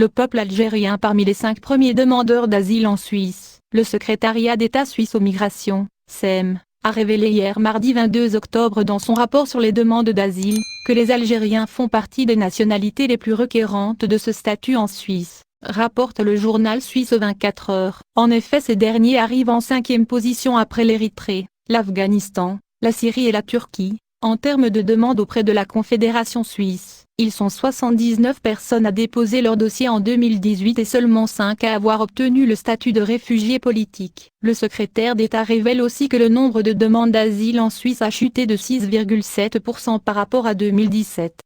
le peuple algérien parmi les 5 premiers demandeurs d'asile en Suisse. Le secrétariat d'État suisse aux migrations, SEM, a révélé hier mardi 22 octobre dans son rapport sur les demandes d'asile, que les Algériens font partie des nationalités les plus requérantes de ce statut en Suisse, rapporte le journal suisse 24 heures. En effet, ces derniers arrivent en 5e position après l'Érythrée, l'Afghanistan, la Syrie et la Turquie, en termes de demandes auprès de la Confédération suisse. Ils sont 79 personnes à déposer leur dossier en 2018 et seulement 5 à avoir obtenu le statut de réfugié politique. Le secrétaire d'État révèle aussi que le nombre de demandes d'asile en Suisse a chuté de 6,7% par rapport à 2017.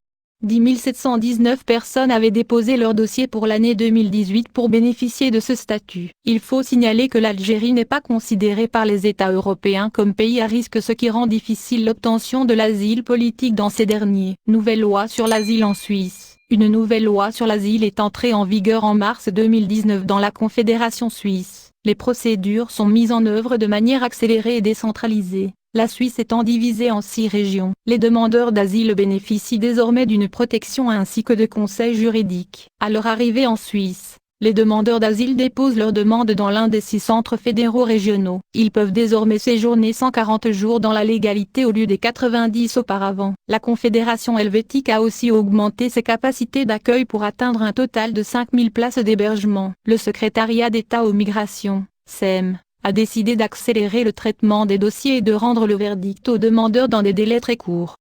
10 719 personnes avaient déposé leur dossier pour l'année 2018 pour bénéficier de ce statut. Il faut signaler que l'Algérie n'est pas considérée par les États européens comme pays à risque, ce qui rend difficile l'obtention de l'asile politique dans ces derniers. Nouvelle loi sur l'asile en Suisse. Une nouvelle loi sur l'asile est entrée en vigueur en mars 2019 dans la Confédération suisse. Les procédures sont mises en œuvre de manière accélérée et décentralisée. La Suisse étant divisée en 6 régions, les demandeurs d'asile bénéficient désormais d'une protection ainsi que de conseils juridiques. À leur arrivée en Suisse, les demandeurs d'asile déposent leur demande dans l'un des 6 centres fédéraux régionaux. Ils peuvent désormais séjourner 140 jours dans la légalité au lieu des 90 auparavant. La Confédération helvétique a aussi augmenté ses capacités d'accueil pour atteindre un total de 5000 places d'hébergement. Le secrétariat d'État aux migrations, SEM, a décidé d'accélérer le traitement des dossiers et de rendre le verdict aux demandeurs dans des délais très courts.